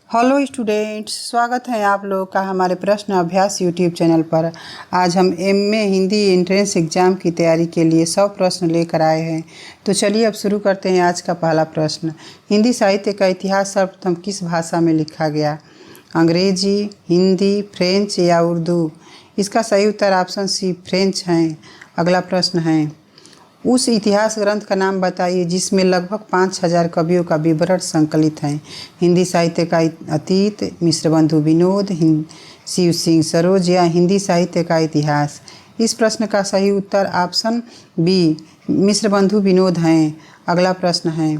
Hello students, स्वागत है आप लोग का हमारे प्रश्न अभ्यास यूट्यूब चैनल पर। आज हम एमए हिंदी एंट्रेंस एग्ज़ाम की तैयारी के लिए 100 प्रश्न लेकर आए हैं। तो चलिए अब शुरू करते हैं आज का पहला प्रश्न। हिंदी साहित्य का इतिहास सर्वप्रथम किस भाषा में लिखा गया? अंग्रेजी, हिंदी, फ्रेंच या उर्दू? इसका सही उत्तर ऑप्शन सी फ्रेंच है। अगला प्रश्न है, उस इतिहास ग्रंथ का नाम बताइए जिसमें लगभग 5000 कवियों का विवरण संकलित है। हिंदी साहित्य का अतीत, मिश्रबंधु विनोद, शिव सिंह सरोज या हिंदी साहित्य का इतिहास? इस प्रश्न का सही उत्तर ऑप्शन बी मिश्रबंधु विनोद हैं। अगला प्रश्न है,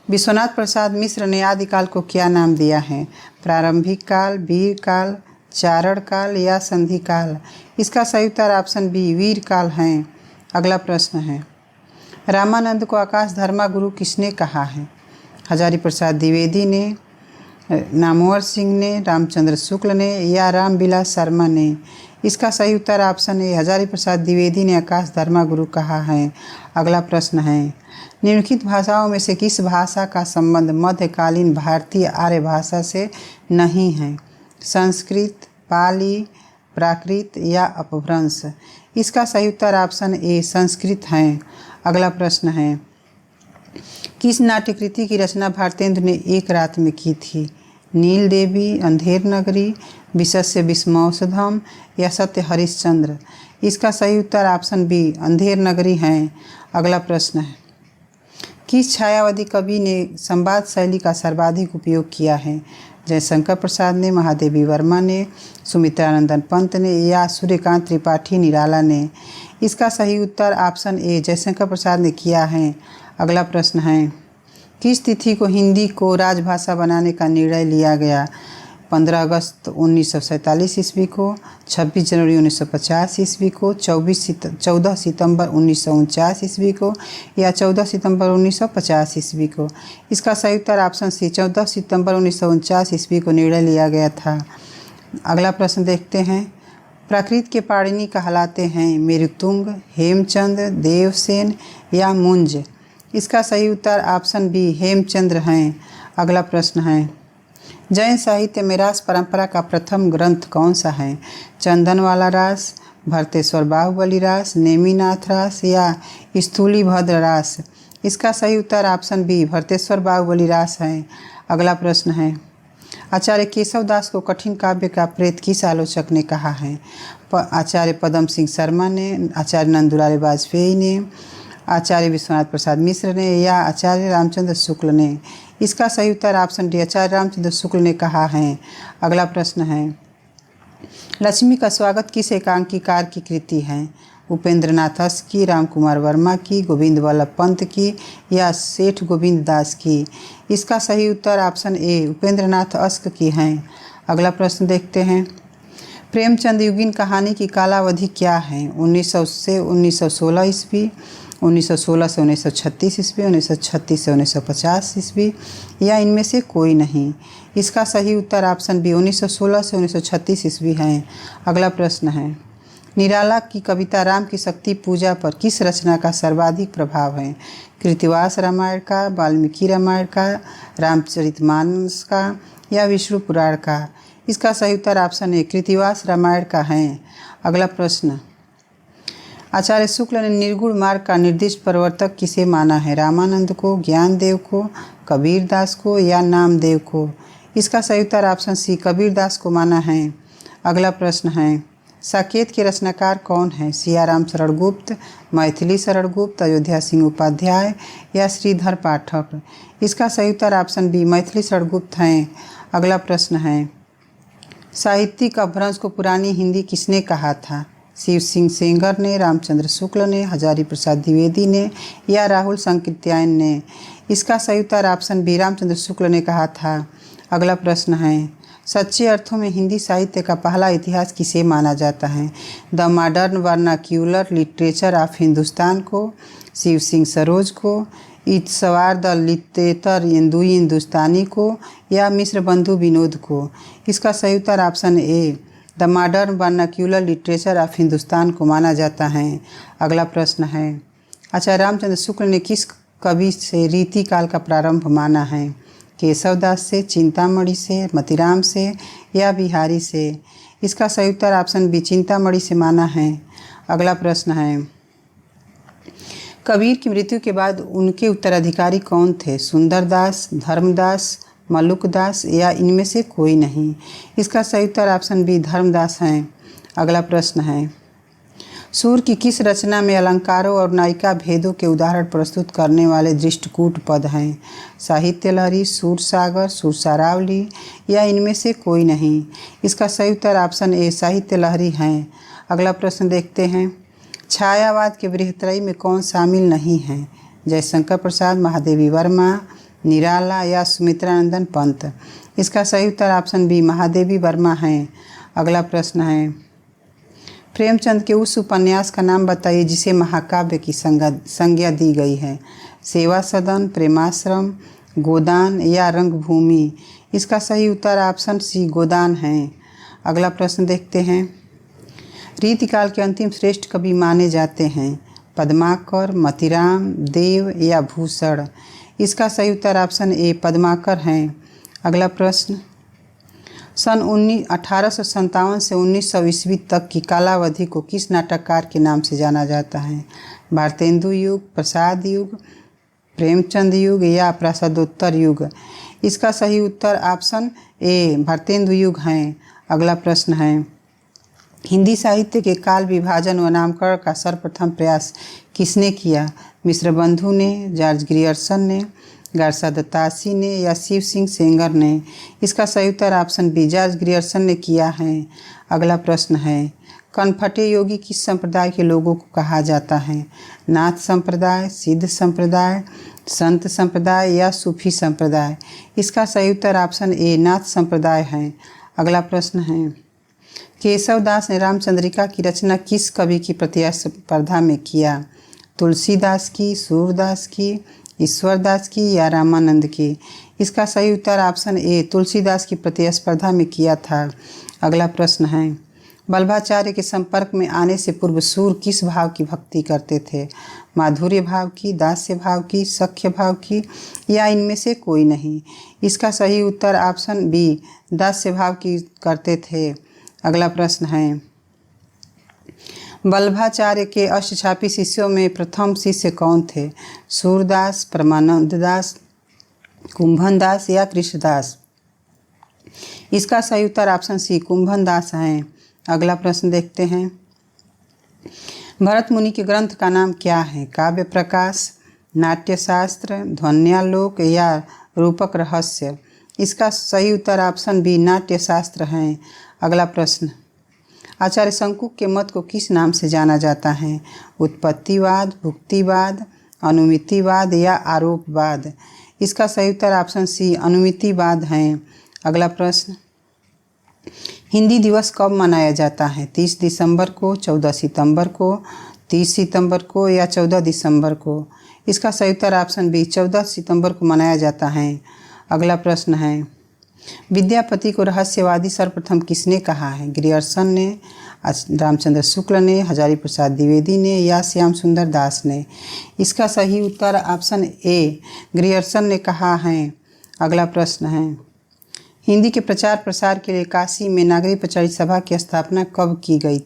विश्वनाथ प्रसाद मिश्र ने आदिकाल को क्या नाम दिया है? प्रारंभिक काल, वीर काल, चारण काल या संधि काल? इसका सही उत्तर ऑप्शन बी वीर काल है। अगला प्रश्न है, रामानंद को आकाश धर्मा गुरु किसने कहा है? हजारी प्रसाद द्विवेदी ने, नामवर सिंह ने, रामचंद्र शुक्ल ने या रामविलास शर्मा ने? इसका सही उत्तर ऑप्शन ए हजारी प्रसाद द्विवेदी ने आकाश धर्मा गुरु कहा है। अगला प्रश्न है, निम्नलिखित भाषाओं में से किस भाषा का संबंध मध्यकालीन भारतीय आर्य भाषा से नहीं है? संस्कृत, पाली, प्राकृत या अपभ्रंश? इसका सही उत्तर ऑप्शन ए संस्कृत है। अगला प्रश्न है, किस नाट्यकृति की रचना भारतेंदु ने एक रात में की थी? नील देवी, अंधेर नगरी, विशस्य विस्मौषधम या सत्य हरिश्चंद्र? इसका सही उत्तर ऑप्शन बी अंधेर नगरी है। अगला प्रश्न है, किस छायावादी कवि ने संवाद शैली का सर्वाधिक उपयोग किया है? जयशंकर प्रसाद ने, महादेवी वर्मा ने, सुमित्रानंदन पंत ने या सूर्यकांत त्रिपाठी निराला ने? इसका सही उत्तर ऑप्शन ए जयशंकर प्रसाद ने किया है। अगला प्रश्न है, किस तिथि को हिंदी को राजभाषा बनाने का निर्णय लिया गया? 15 अगस्त 1947 ईस्वी को, 26 जनवरी 1950 ईस्वी को, 14 सितंबर 1949 ईस्वी को या 14 सितंबर 1950 ईस्वी को? इसका सही उत्तर ऑप्शन सी 14 सितंबर 1949 ईस्वी को निर्णय लिया गया था। अगला प्रश्न देखते हैं, प्राकृत के पाणिनि कहलाते हैं मेरुतुंग, हेमचंद, देवसेन या मुंज? इसका सही उत्तर ऑप्शन बी हेमचंद्र हैं। अगला प्रश्न है, जैन साहित्य में रास परंपरा का प्रथम ग्रंथ कौन सा है? चंदनवाला रास, भरतेश्वर बाहुबली रास, नेमिनाथ रास या स्थूलीभद्र रास? इसका सही उत्तर ऑप्शन बी भरतेश्वर बाहुबली रास है। अगला प्रश्न है, आचार्य केशव दास को कठिन काव्य का प्रेत किस आलोचक ने कहा है? आचार्य पदम सिंह शर्मा ने, आचार्य नंदुलाल वाजपेयी ने, आचार्य विश्वनाथ प्रसाद मिश्र ने या आचार्य रामचंद्र शुक्ल ने? इसका सही उत्तर ऑप्शन डी आचार्य रामचंद्र शुक्ल ने कहा है। अगला प्रश्न है, लक्ष्मी का स्वागत किस एकांकीकार की कृति है? उपेंद्र नाथ अस्क की, रामकुमार वर्मा की, गोविंद वल्लभ पंत की या सेठ गोविंद दास की? इसका सही उत्तर ऑप्शन ए उपेंद्र नाथ अस्क की हैं। अगला प्रश्न देखते हैं, प्रेमचंद युगीन कहानी की कालावधि क्या है? 1900 से 1916 ईस्वी, 1916 से 1936 ईस्वी, 1936 से 1950 ईस्वी या इनमें से कोई नहीं? इसका सही उत्तर ऑप्शन बी 1916 से 1936 ईस्वी है। अगला प्रश्न है, निराला की कविता राम की शक्ति पूजा पर किस रचना का सर्वाधिक प्रभाव है? कृतिवास रामायण का, वाल्मीकि रामायण का, रामचरितमानस का या विष्णु पुराण का? इसका सही उत्तर ऑप्शन ए कृतिवास रामायण का है। अगला प्रश्न, आचार्य शुक्ल ने निर्गुण मार्ग का निर्दिष्ट प्रवर्तक किसे माना है? रामानंद को, ज्ञानदेव को, कबीर दास को या नामदेव को? इसका सही उत्तर ऑप्शन सी कबीर दास को माना है। अगला प्रश्न है, साकेत के रचनाकार कौन है? सियाराम शरण गुप्त, मैथिली शरण गुप्त, अयोध्या सिंह उपाध्याय या श्रीधर पाठक? इसका सही उत्तर ऑप्शन बी मैथिली शरण गुप्त हैं। अगला प्रश्न है, साहित्यिक अपभ्रंश को पुरानी हिंदी किसने कहा था? शिव सिंह सेंगर ने, रामचंद्र शुक्ल ने, हजारी प्रसाद द्विवेदी ने या राहुल संकृत्यायन ने? इसका सही उत्तर ऑप्शन बी रामचंद्र शुक्ल ने कहा था। अगला प्रश्न है, सच्चे अर्थों में हिंदी साहित्य का पहला इतिहास किसे माना जाता है? The modern vernacular literature of Hindustan को, शिव सिंह सरोज को, इत्सवार द लिटरेचर हिंदुस्तानी को या मिश्रबंधु विनोद को? इसका सही उत्तर option A the modern vernacular literature of Hindustan को माना जाता है। अगला प्रश्न है, आचार्य रामचंद्र शुक्ल ने किस कवि से रीति काल का प्रारंभ माना है? केशवदास से, चिंतामणि से, मतीराम से या बिहारी से। इसका सही उत्तर ऑप्शन बी चिंतामणि से माना है। अगला प्रश्न है, कबीर की मृत्यु के बाद उनके उत्तराधिकारी कौन थे? सुंदरदास, धर्मदास, मलुकदास या इनमें से कोई नहीं। इसका सही उत्तर ऑप्शन बी धर्मदास हैं। अगला प्रश्न है, सूर की किस रचना में अलंकारों और नायिका भेदों के उदाहरण प्रस्तुत करने वाले दृष्टकूट पद हैं? साहित्य लहरी, सूरसागर, सुरसारावली या इनमें से कोई नहीं। इसका सही उत्तर ऑप्शन ए साहित्य लहरी हैं। अगला प्रश्न देखते हैं, छायावाद के बृहत्त्रयी में कौन शामिल नहीं है? जयशंकर प्रसाद, महादेवी वर्मा, निराला या सुमित्रानंदन पंत। इसका सही उत्तर ऑप्शन बी महादेवी वर्मा हैं। अगला प्रश्न है, प्रेमचंद के उस उपन्यास का नाम बताइए जिसे महाकाव्य की संज्ञा दी गई है? सेवा सदन, प्रेमाश्रम, गोदान या रंगभूमि। इसका सही उत्तर ऑप्शन सी गोदान है। अगला प्रश्न देखते हैं, रीतिकाल के अंतिम श्रेष्ठ कवि माने जाते हैं? पद्माकर, मतीराम, देव या भूषण। इसका सही उत्तर ऑप्शन ए पद्माकर हैं। अगला प्रश्न, सन 1857 से 1900 ईस्वी तक की कालावधि को किस नाटककार के नाम से जाना जाता है? भारतेंदु युग, प्रसाद युग, प्रेमचंद युग या प्रसादोत्तर युग। इसका सही उत्तर ऑप्शन ए भारतेंदु युग हैं। अगला प्रश्न है, हिंदी साहित्य के काल विभाजन व नामकरण का सर्वप्रथम प्रयास किसने किया? मिश्रबंधु ने, जॉर्ज ग्रियर्सन ने, गारसा दत्तासी ने या शिव सिंह सेंगर ने। इसका सही उत्तर ऑप्शन बी जॉर्ज ग्रियर्सन ने किया है। अगला प्रश्न है, कनफटे योगी किस संप्रदाय के लोगों को कहा जाता है? नाथ संप्रदाय, सिद्ध संप्रदाय, संत संप्रदाय या सूफी संप्रदाय। इसका सही उत्तर ऑप्शन ए नाथ संप्रदाय है। अगला प्रश्न है, केशवदास ने रामचंद्रिका की रचना किस कवि की प्रतिस्पर्धा में किया? तुलसीदास की, सूरदास की, ईश्वरदास की या रामानंद की। इसका सही उत्तर ऑप्शन ए तुलसीदास की प्रतिस्पर्धा में किया था। अगला प्रश्न है, वल्लभाचार्य के संपर्क में आने से पूर्व सूर किस भाव की भक्ति करते थे? माधुर्य भाव की, दास्य भाव की, सख्य भाव की या इनमें से कोई नहीं। इसका सही उत्तर ऑप्शन बी दास्य भाव की करते थे। अगला प्रश्न है, वल्लभाचार्य के अष्टछापी शिष्यों में प्रथम शिष्य कौन थे? सूरदास, परमानंद दास, कुंभन दास या कृष्णदास। इसका सही उत्तर ऑप्शन सी कुंभन दास हैं। अगला प्रश्न देखते हैं, भरत मुनि के ग्रंथ का नाम क्या है? काव्य प्रकाश, नाट्यशास्त्र, ध्वन्यालोक या रूपक रहस्य। इसका सही उत्तर ऑप्शन बी नाट्यशास्त्र हैं। अगला प्रश्न, आचार्य शंकु के मत को किस नाम से जाना जाता है? उत्पत्तिवाद, भुक्तिवाद, अनुमितिवाद या आरोपवाद। इसका सही उत्तर ऑप्शन सी अनुमितिवाद हैं। अगला प्रश्न, हिंदी दिवस कब मनाया जाता है? 30 दिसंबर को, 14 सितंबर को, 30 सितंबर को या 14 दिसंबर को। इसका सही उत्तर ऑप्शन बी 14 सितंबर को मनाया जाता है। अगला प्रश्न है, विद्यापति को रहस्यवादी सर्वप्रथम किसने कहा है? ग्रियर्सन ने, रामचंद्र शुक्ल ने, हजारी प्रसाद द्विवेदी ने या श्याम सुंदर दास ने। इसका सही उत्तर ऑप्शन ए ग्रियर्सन ने कहा है। अगला प्रश्न है, हिंदी के प्रचार प्रसार के लिए काशी में नागरिक प्रचारित सभा की स्थापना कब की गई?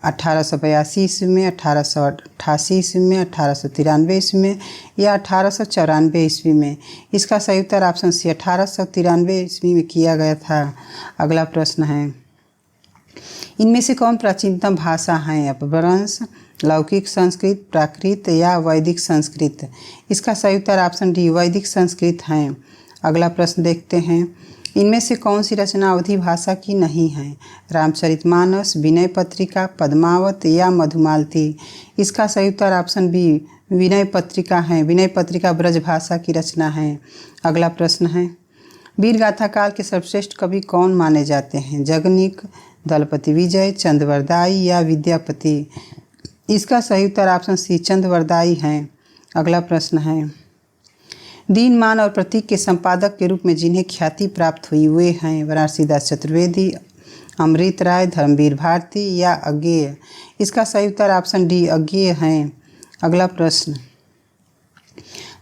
1882 ईस्वी में, 1888 ईस्वी में, 1893 ईस्वी में या 1894 ईस्वी में। इसका सही उत्तर ऑप्शन सी 1893 ईस्वी में किया गया था। अगला प्रश्न है, इनमें से कौन प्राचीनतम भाषा है? अपभ्रंश, लौकिक संस्कृत, प्राकृत या वैदिक संस्कृत। इसका सही उत्तर ऑप्शन डी वैदिक संस्कृत हैं। अगला प्रश्न देखते हैं, इनमें से कौन सी रचना अवधी भाषा की नहीं है? रामचरितमानस, विनय पत्रिका, पद्मावत या मधुमालती। इसका सही उत्तर ऑप्शन बी विनय पत्रिका है। विनय पत्रिका ब्रज भाषा की रचना है। अगला प्रश्न है, वीर गाथा काल के सर्वश्रेष्ठ कवि कौन माने जाते हैं? जगनिक, दलपति विजय, चंद्रवरदाई या विद्यापति। इसका सही उत्तर ऑप्शन सी चंद्रवरदाई हैं। अगला प्रश्न है, दीनमान और प्रतीक के संपादक के रूप में जिन्हें ख्याति प्राप्त हुई वे हैं? वाराणसीदास चतुर्वेदी, अमृत राय, धर्मवीर भारती या अज्ञेय। इसका सही उत्तर ऑप्शन डी अज्ञेय हैं। अगला प्रश्न,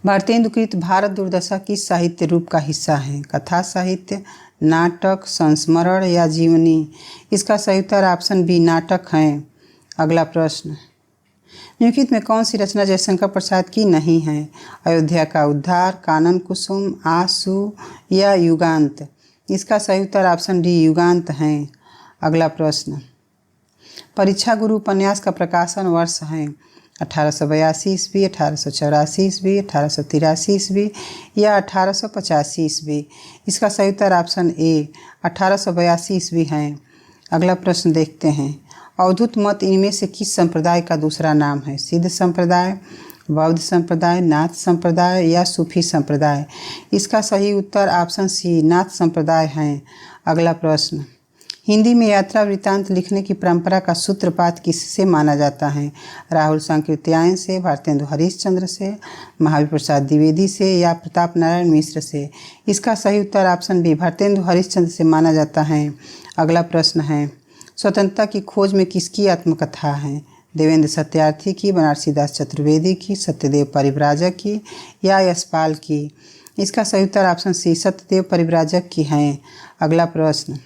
भारतेंदुकृत भारत दुर्दशा किस साहित्य रूप का हिस्सा है? कथा साहित्य, नाटक, संस्मरण या जीवनी? इसका सही उत्तर ऑप्शन बी नाटक है। अगला प्रश्न, निम्नलिखित में कौन सी रचना जयशंकर प्रसाद की नहीं है? अयोध्या का उद्धार, कानन कुसुम, आंसू या युगांत? इसका सही उत्तर ऑप्शन डी युगांत है। अगला प्रश्न, परीक्षा गुरु उपन्यास का प्रकाशन वर्ष है? 1882 ईस्वी, 1884 ईस्वी, 1883 ईस्वी या 1885 ईस्वी? इसका सही उत्तर ऑप्शन ए 1882 ईस्वी है। अगला प्रश्न देखते हैं, अवधूत मत इनमें से किस संप्रदाय का दूसरा नाम है? सिद्ध संप्रदाय, बौद्ध संप्रदाय, नाथ संप्रदाय या सूफी संप्रदाय? इसका सही उत्तर ऑप्शन सी नाथ संप्रदाय है। अगला प्रश्न, हिंदी में यात्रा वृत्तांत लिखने की परंपरा का सूत्रपात किससे माना जाता है? राहुल सांकृत्यायन से, भारतेंदु हरिश्चंद्र से, महावीर प्रसाद द्विवेदी से या प्रताप नारायण मिश्र से? इसका सही उत्तर ऑप्शन बी भारतेंदु हरिश्चंद्र से माना जाता है। अगला प्रश्न है, स्वतंत्रता की खोज में किसकी आत्मकथा है? देवेंद्र सत्यार्थी की, बनारसी दास चतुर्वेदी की, सत्यदेव परिव्राजक की या यशपाल की? इसका सही उत्तर ऑप्शन सी सत्यदेव परिव्राजक की है। अगला प्रश्न,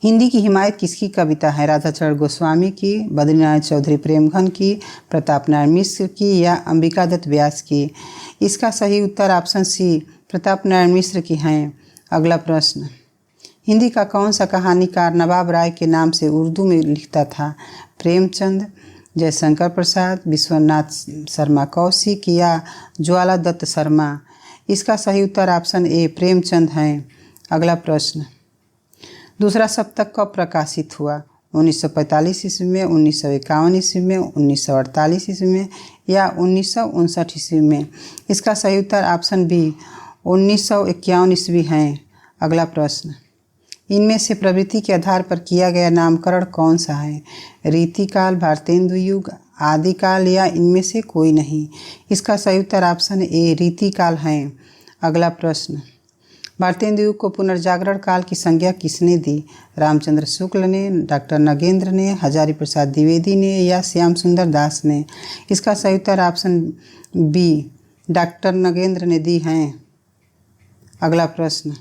हिंदी की हिमायत किसकी कविता है? राधाचरण गोस्वामी की, बद्रीनारायण चौधरी प्रेमघन की, प्रताप नारायण मिश्र की या अंबिका दत्त व्यास की? इसका सही उत्तर ऑप्शन सी प्रताप नारायण मिश्र की है। अगला प्रश्न, हिंदी का कौन सा कहानीकार नवाब राय के नाम से उर्दू में लिखता था? प्रेमचंद, जयशंकर प्रसाद, विश्वनाथ शर्मा कौशिक या ज्वाला दत्त शर्मा? इसका सही उत्तर ऑप्शन ए प्रेमचंद है। अगला प्रश्न, दूसरा सप्तक कब प्रकाशित हुआ? 1945 ईस्वी में, 1951 ईस्वी में, 1948 ईस्वी में या 1959 ईस्वी में? इसका सही उत्तर ऑप्शन बी 1951 ईस्वी है। अगला प्रश्न, इनमें से प्रवृत्ति के आधार पर किया गया नामकरण कौन सा है? रीतिकाल, भारतेंदु युग, आदिकाल या इनमें से कोई नहीं? इसका सही उत्तर ऑप्शन ए रीतिकाल है। अगला प्रश्न, भारतेंदु युग को पुनर्जागरण काल की संज्ञा किसने दी? रामचंद्र शुक्ल ने, डॉक्टर नगेंद्र ने, हजारी प्रसाद द्विवेदी ने या श्याम सुंदर दास ने? इसका सही उत्तर ऑप्शन बी डॉक्टर नगेंद्र ने दी हैं। अगला प्रश्न,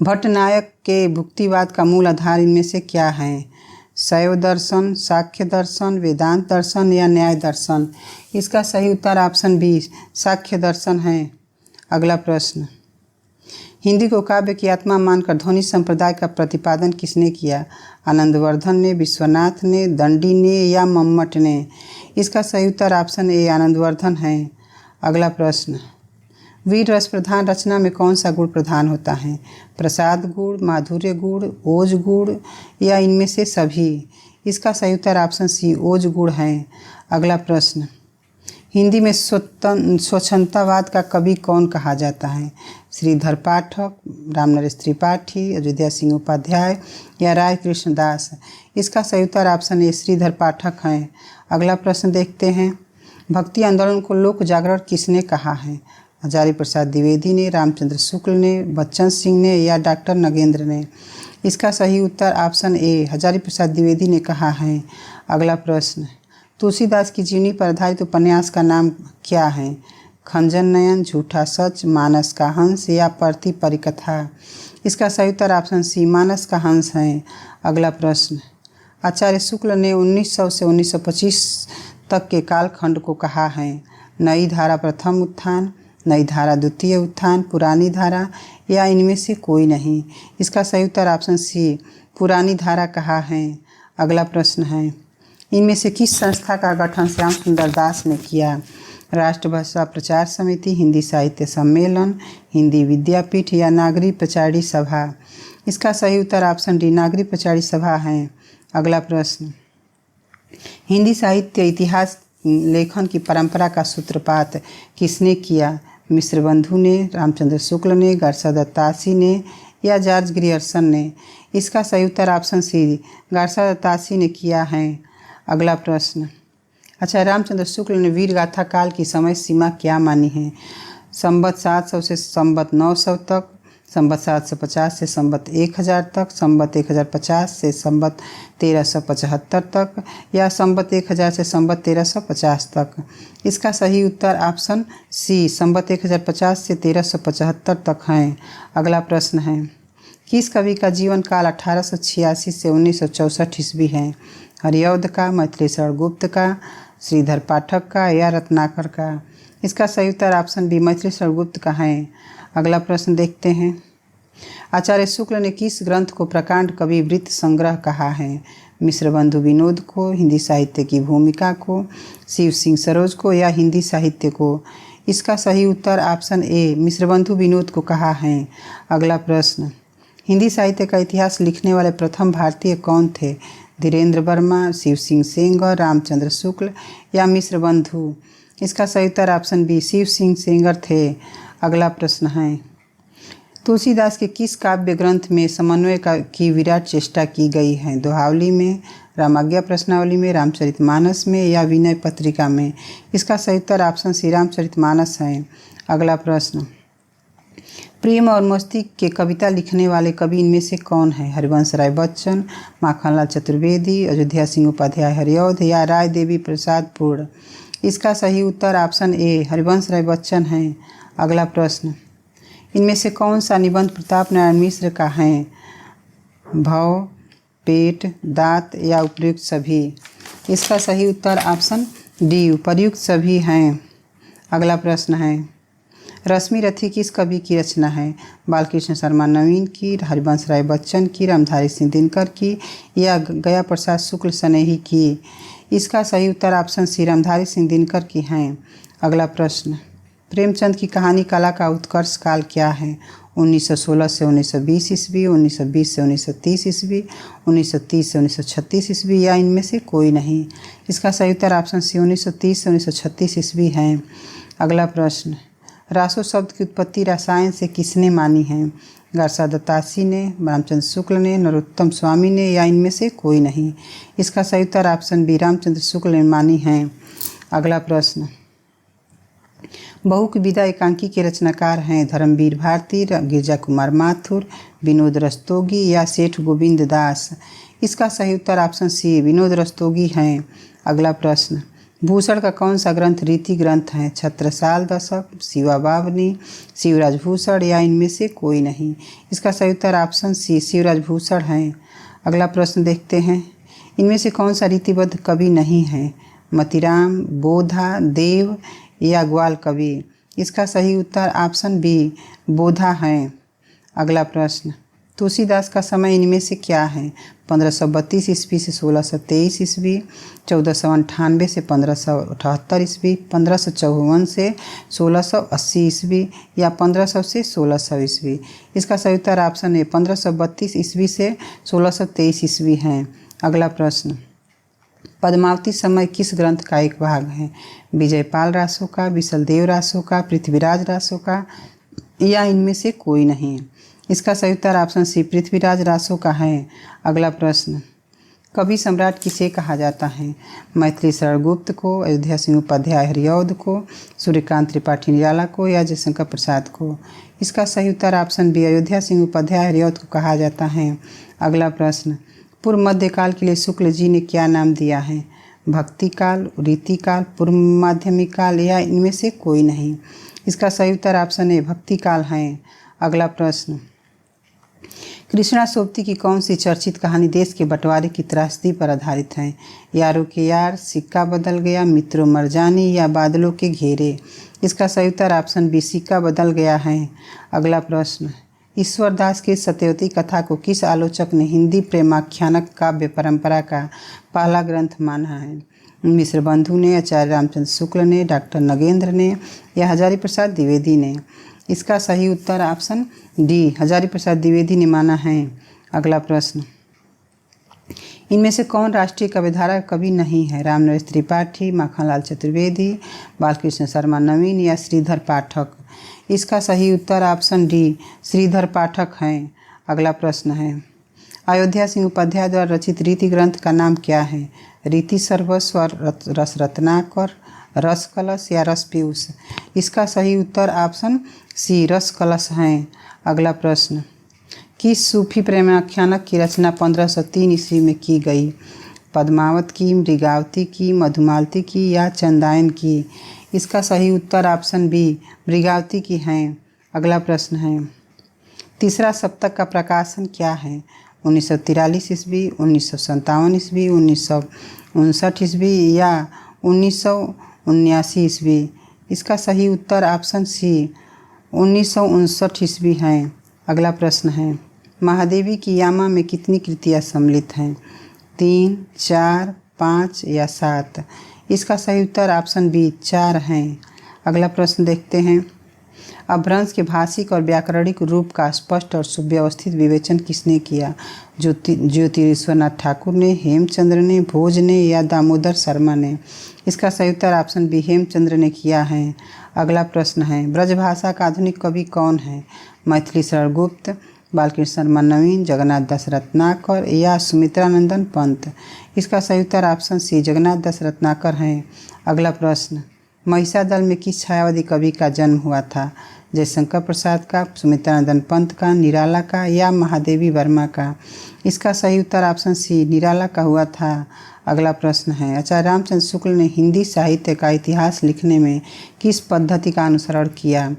भट्टनायक के भुक्तिवाद का मूल आधार इनमें से क्या है? शैव दर्शन, सांख्य दर्शन, वेदांत दर्शन या न्याय दर्शन? इसका सही उत्तर ऑप्शन बी सांख्य दर्शन है। अगला प्रश्न, हिंदी को काव्य की आत्मा मानकर ध्वनि संप्रदाय का प्रतिपादन किसने किया? आनंदवर्धन ने, विश्वनाथ ने, दंडी ने या मम्मट ने? इसका सही उत्तर ऑप्शन ए आनंदवर्धन है। अगला प्रश्न, वीर रस प्रधान रचना में कौन सा गुण प्रधान होता है? प्रसाद गुण, माधुर्य गुण, ओज गुण या इनमें से सभी? इसका सही उत्तर ऑप्शन सी ओज गुण है। अगला प्रश्न, हिंदी में स्वच्छंदतावाद का कवि कौन कहा जाता है? श्रीधर पाठक, रामनरेश त्रिपाठी, अयोध्या सिंह उपाध्याय या राय कृष्ण दास? इसका सही उत्तर ऑप्शन ए श्रीधर पाठक है। अगला प्रश्न देखते हैं, भक्ति आंदोलन को लोक जागरण किसने कहा है? हजारी प्रसाद द्विवेदी ने, रामचंद्र शुक्ल ने, बच्चन सिंह ने या डॉक्टर नगेंद्र ने? इसका सही उत्तर ऑप्शन ए हजारी प्रसाद द्विवेदी ने कहा है। अगला प्रश्न, तुलसीदास की जीवनी पर आधारित उपन्यास का नाम क्या है? खंजन नयन, झूठा सच, मानस का हंस या परती परिकथा? इसका सही उत्तर ऑप्शन सी मानस का हंस है। अगला प्रश्न, आचार्य शुक्ल ने 1900 से 1925 तक के कालखंड को कहा है? नई धारा प्रथम उत्थान, नई धारा द्वितीय उत्थान, पुरानी धारा या इनमें से कोई नहीं? इसका सही उत्तर ऑप्शन सी पुरानी धारा कहा है। अगला प्रश्न है, इनमें से किस संस्था का गठन श्याम सुंदर दास ने किया? राष्ट्रभाषा प्रचार समिति, हिंदी साहित्य सम्मेलन, हिंदी विद्यापीठ या नागरी प्रचारी सभा? इसका सही उत्तर ऑप्शन डी नागरी प्रचारी सभा है। अगला प्रश्न, हिंदी साहित्य इतिहास लेखन की परंपरा का सूत्रपात किसने किया? मिश्र बंधु ने, रामचंद्र शुक्ल ने, गारसा दत्तासी ने या जॉर्ज ग्रियर्सन ने? इसका सही उत्तर ऑप्शन सी गारसा दत्तासी ने किया है। अगला प्रश्न, अच्छा, रामचंद्र शुक्ल ने वीर गाथा काल की समय सीमा क्या मानी है? संवत 700 से संवत 900 तक, संवत 750 से संवत 1000 तक, संवत 1050 से संवत 1375 तक, या संवत 1000 से संवत 1350 तक। इसका सही उत्तर ऑप्शन सी संवत 1050 से 1375 तक है। अगला प्रश्न है, किस कवि का जीवन काल 1886 से 1964 ईस्वी है? हरिऔध का, मैथिली शरण गुप्त का, श्रीधर पाठक का, या रत्नाकर का? इसका सही उत्तर ऑप्शन बी मैथिली शरण गुप्त का है। अगला प्रश्न देखते हैं, आचार्य शुक्ल ने किस ग्रंथ को प्रकांड कवि वृत्त संग्रह कहा है? मिश्रबंधु विनोद को, हिंदी साहित्य की भूमिका को, शिव सिंह सरोज को, या हिंदी साहित्य को? इसका सही उत्तर ऑप्शन ए मिश्रबंधु विनोद को कहा है। अगला प्रश्न, हिंदी साहित्य का इतिहास लिखने वाले प्रथम भारतीय कौन थे? धीरेन्द्र वर्मा, शिव सिंह सेंगर, रामचंद्र शुक्ल, या मिश्रबंधु? इसका सही उत्तर ऑप्शन बी शिव सिंह सेंगर थे। अगला प्रश्न है, तुलसीदास के किस काव्य ग्रंथ में समन्वय की विराट चेष्टा की गई है? दोहावली में, रामाज्ञा प्रश्नावली में, रामचरितमानस में, या विनय पत्रिका में? इसका सही उत्तर ऑप्शन सी रामचरितमानस है। अगला प्रश्न, प्रेम और मस्ती के कविता लिखने वाले कवि इनमें से कौन है? हरिवंश राय बच्चन, माखनलाल चतुर्वेदी, अयोध्या सिंह उपाध्याय हरिऔध, या राय देवी प्रसाद पूर्ण? इसका सही उत्तर ऑप्शन ए हरिवंश राय बच्चन है। अगला प्रश्न, इनमें से कौन सा निबंध प्रताप नारायण मिश्र का है? भव, पेट, दांत, या उपर्युक्त सभी? इसका सही उत्तर ऑप्शन डी उपर्युक्त सभी हैं। अगला प्रश्न है, रश्मि रथी किस कवि की रचना है? बालकृष्ण शर्मा नवीन की, हरिवंश राय बच्चन की, रामधारी सिंह दिनकर की, या गया प्रसाद शुक्ल सनेही की? इसका सही उत्तर ऑप्शन सी रामधारी सिंह दिनकर की हैं। अगला प्रश्न, प्रेमचंद की कहानी कला का उत्कर्ष काल क्या है? 1916 से 1920 ईस्वी, 1920 से 1930 ईस्वी, 1930 से 1936 ईस्वी, या इनमें से कोई नहीं? इसका सही उत्तर ऑप्शन सी 1930 से 1936 ईस्वी है। अगला प्रश्न, रासो शब्द की उत्पत्ति रसायन से किसने मानी है? गारसा दत्तासी ने, रामचंद्र शुक्ल ने, नरोत्तम स्वामी ने, या इनमें से कोई नहीं? इसका सही उत्तर ऑप्शन बी रामचंद्र शुक्ल ने मानी है। अगला प्रश्न, बहू की विदा एकांकी के रचनाकार हैं? धर्मवीर भारती, गिरजा कुमार माथुर, विनोद रस्तोगी, या सेठ गोविंद दास? इसका सही उत्तर ऑप्शन सी विनोद रस्तोगी हैं। अगला प्रश्न, भूषण का कौन सा ग्रंथ रीति ग्रंथ है? छत्रसाल दशक, शिवा बावनी, शिवराज भूषण, या इनमें से कोई नहीं? इसका सही उत्तर ऑप्शन सी शिवराज भूषण है। अगला प्रश्न देखते हैं, इनमें से कौन सा रीतिबद्ध कवि नहीं है? मतिराम, बोधा, देव, या ग्वाल कवि? इसका सही उत्तर ऑप्शन बी बोधा है। अगला प्रश्न, तुलसीदास का समय इनमें से क्या है? 1532 ईस्वी से 1623 ईस्वी, 1498 से 1578 ईस्वी, 1554 से 1680 ईस्वी, या 1500 से 1600 ईस्वी? इसका सही उत्तर ऑप्शन ए 1532 ईस्वी से 1623 ईस्वी है। अगला प्रश्न, पद्मावती समय किस ग्रंथ का एक भाग है? विजयपाल रासो का, विशलदेव रासो का, पृथ्वीराज रासो का, या इनमें से कोई नहीं? इसका सही उत्तर ऑप्शन सी पृथ्वीराज रासो का है। अगला प्रश्न, कवि सम्राट किसे कहा जाता है? मैथिली शरण गुप्त को, अयोध्या सिंह उपाध्याय हरिऔध को, सूर्यकांत त्रिपाठी निराला को, या जयशंकर प्रसाद को? इसका सही उत्तर ऑप्शन बी अयोध्या सिंह उपाध्याय हरिऔध को कहा जाता है। अगला प्रश्न, पूर्व मध्यकाल के लिए शुक्ल जी ने क्या नाम दिया है? भक्ति काल, रीति काल, पूर्व माध्यमिक काल, या इनमें से कोई नहीं? इसका सही उत्तर ऑप्शन ए भक्ति काल है। अगला प्रश्न, कृष्णा सोबती की कौन सी चर्चित कहानी देश के बंटवारे की त्रासदी पर आधारित है? यारों के यार, सिक्का बदल गया, मित्रों मर जानी, या बादलों के घेरे? इसका सही उत्तर ऑप्शन बी सिक्का बदल गया है। अगला प्रश्न, ईश्वर दास की सत्यवती कथा को किस आलोचक ने हिंदी प्रेमाख्यानक काव्य परंपरा का पहला ग्रंथ माना है? मिश्रबंधु ने, आचार्य रामचंद्र शुक्ल ने, डॉक्टर नगेंद्र ने, या हजारी प्रसाद द्विवेदी ने? इसका सही उत्तर ऑप्शन डी हजारी प्रसाद द्विवेदी ने माना है। अगला प्रश्न, इनमें से कौन राष्ट्रीय काव्यधारा कवि नहीं है? रामनरेश त्रिपाठी, माखनलाल चतुर्वेदी, बालकृष्ण शर्मा नवीन, या श्रीधर पाठक? इसका सही उत्तर ऑप्शन डी श्रीधर पाठक हैं। अगला प्रश्न है, अयोध्या सिंह उपाध्याय द्वारा रचित रीति ग्रंथ का नाम क्या है? रीति सर्वस्व, रस रत्नाकर, रस कलश या रस पीयूष। इसका सही उत्तर ऑप्शन सी रस कलश है। अगला प्रश्न, किस सूफी प्रेमाख्यानक की रचना 1503 ईस्वी में की गई? पद्मावत की, मृगावती की, मधुमालती की या चंदायन की? इसका सही उत्तर ऑप्शन बी मृगावती की है। अगला प्रश्न है, तीसरा सप्तक का प्रकाशन क्या है? 1943 ईस्वी, 1957 ईस्वी, 1959 ईस्वी या 1979 ईस्वी? इसका सही उत्तर ऑप्शन सी 1959 ईस्वी है। अगला प्रश्न है, महादेवी की यामा में कितनी कृतियाँ सम्मिलित हैं? 3, 4, 5 या 7? इसका सही उत्तर ऑप्शन बी 4 हैं। अगला प्रश्न देखते हैं, अपभ्रंश के भाषिक और व्याकरणिक रूप का स्पष्ट और सुव्यवस्थित विवेचन किसने किया? ज्योतिरीश्वरनाथ ठाकुर ने, हेमचंद्र ने, भोज ने या दामोदर शर्मा ने? इसका सही उत्तर ऑप्शन बी हेमचंद्र ने किया है। अगला प्रश्न है, ब्रजभाषा का आधुनिक कवि कौन है? मैथिली शरण गुप्त, बालकृष्ण शर्मा नवीन, जगन्नाथ दास रत्नाकर या सुमित्रानंदन पंत? इसका सही उत्तर ऑप्शन सी जगन्नाथ दास रत्नाकर हैं। अगला प्रश्न, महिषादल में किस छायावादी कवि का जन्म हुआ था? जयशंकर प्रसाद का, सुमित्रानंदन पंत का, निराला का या महादेवी वर्मा का? इसका सही उत्तर ऑप्शन सी निराला का हुआ था। अगला प्रश्न है, आचार्य रामचंद्र शुक्ल ने हिंदी साहित्य का इतिहास लिखने में किस पद्धति का अनुसरण किया?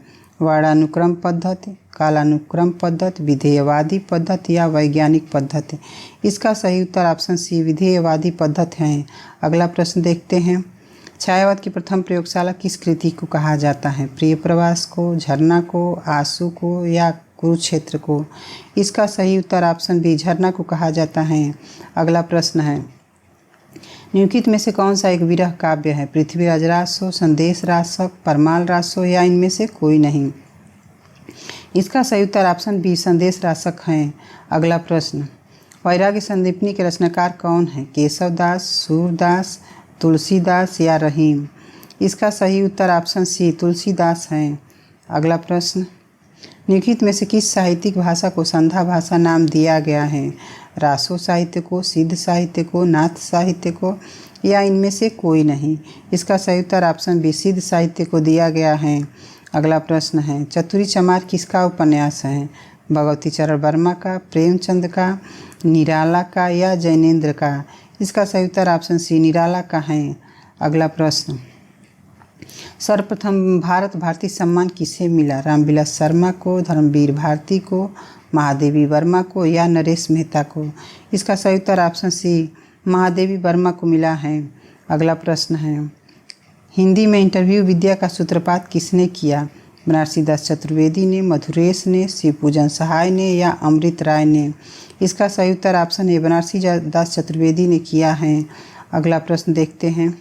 वर्णानुक्रम पद्धति, कालानुक्रम पद्धति, विधेयवादी पद्धति या वैज्ञानिक पद्धति? इसका सही उत्तर ऑप्शन सी विधेयवादी पद्धति है। अगला प्रश्न देखते हैं, छायावाद की प्रथम प्रयोगशाला किस कृति को कहा जाता है? प्रिय प्रवास को, झरना को, आंसू को या कुरुक्षेत्र को? इसका सही उत्तर ऑप्शन बी झरना को कहा जाता है। अगला प्रश्न है, निम्नलिखित में से कौन सा एक विरह काव्य है? पृथ्वीराज रासो, संदेश रासक, परमाल रासो या इनमें से कोई नहीं? इसका सही उत्तर ऑप्शन बी संदेश रासक हैं। अगला प्रश्न, वैराग्य संदीपनी के रचनाकार कौन है? केशवदास, सूरदास, तुलसीदास या रहीम? इसका सही उत्तर ऑप्शन सी तुलसीदास हैं। अगला प्रश्न, निम्नलिखित में से किस साहित्यिक भाषा को संध्या भाषा नाम दिया गया है? रासो साहित्य को, सिद्ध साहित्य को, नाथ साहित्य को या इनमें से कोई नहीं? इसका सही उत्तर ऑप्शन बी सिद्ध साहित्य को दिया गया है। अगला प्रश्न है, चतुरी चमार किसका उपन्यास है? भगवती चरण वर्मा का, प्रेमचंद का, निराला का या जैनेन्द्र का? इसका सही उत्तर ऑप्शन सी निराला का है। अगला प्रश्न, सर्वप्रथम भारत भारती सम्मान किसे मिला? रामविलास शर्मा को, धर्मवीर भारती को, महादेवी वर्मा को या नरेश मेहता को? इसका सही उत्तर ऑप्शन सी महादेवी वर्मा को मिला है। अगला प्रश्न है, हिंदी में इंटरव्यू विद्या का सूत्रपात किसने किया? बनारसी दास चतुर्वेदी ने, मधुरेश ने, शिवपूजन सहाय ने या अमृत राय ने? इसका सही उत्तर ऑप्शन ए बनारसी दास चतुर्वेदी ने किया है। अगला प्रश्न देखते हैं,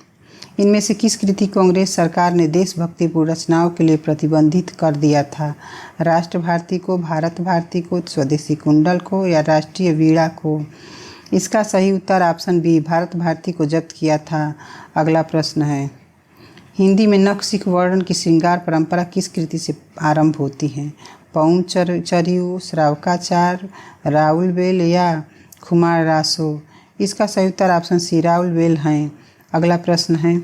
इनमें से किस कृति को अंग्रेज सरकार ने देशभक्तिपूर्ण रचनाओं के लिए प्रतिबंधित कर दिया था? राष्ट्र भारती को, भारत भारती को, स्वदेशी कुंडल को या राष्ट्रीय वीणा को? इसका सही उत्तर ऑप्शन बी भारत भारती को जब्त किया था। अगला प्रश्न है, हिंदी में नखशिख वर्ण की श्रृंगार परंपरा किस कृति से आरंभ होती है? पौम चरियु, श्रावकाचार, राउल बेल या खुमार रासो? इसका सही उत्तर ऑप्शन सी राउल बेल हैं। अगला प्रश्न है,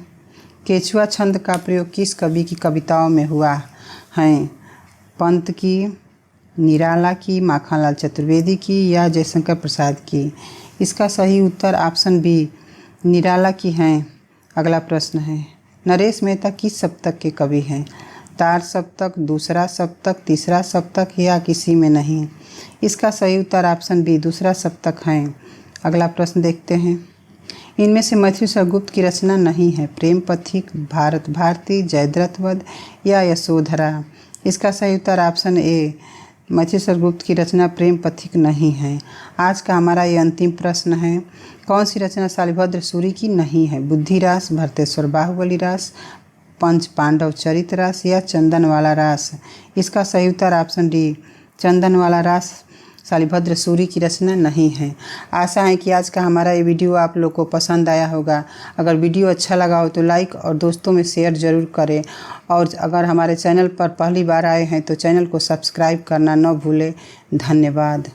केचुआ छंद का प्रयोग किस कवि की कविताओं में हुआ है? पंत की, निराला की, माखनलाल चतुर्वेदी की या जयशंकर प्रसाद की? इसका सही उत्तर ऑप्शन बी निराला की हैं। अगला प्रश्न है, नरेश मेहता किस सप्तक के कवि हैं? तार सप्तक, दूसरा सप्तक, तीसरा सप्तक या किसी में नहीं? इसका सही उत्तर ऑप्शन बी दूसरा सप्तक हैं। अगला प्रश्न देखते हैं, इनमें से मैथिली शरण गुप्त की रचना नहीं है? प्रेम पथिक, भारत भारती, जयद्रथ वध या यशोधरा? इसका सही उत्तर ऑप्शन ए मैथिली शरण गुप्त की रचना प्रेम पथिक नहीं है। आज का हमारा ये अंतिम प्रश्न है, कौन सी रचना शालिभद्र सूरी की नहीं है? बुद्धिरास, भरतेश्वर बाहुबली रास, पंच पांडव चरित रास या चंदनवाला रास? इसका सही उत्तर ऑप्शन डी चंदनवाला रास शालिभद्र सूरी की रचना नहीं है। आशा है कि आज का हमारा ये वीडियो आप लोग को पसंद आया होगा। अगर वीडियो अच्छा लगा हो तो लाइक और दोस्तों में शेयर ज़रूर करें, और अगर हमारे चैनल पर पहली बार आए हैं तो चैनल को सब्सक्राइब करना न भूलें। धन्यवाद।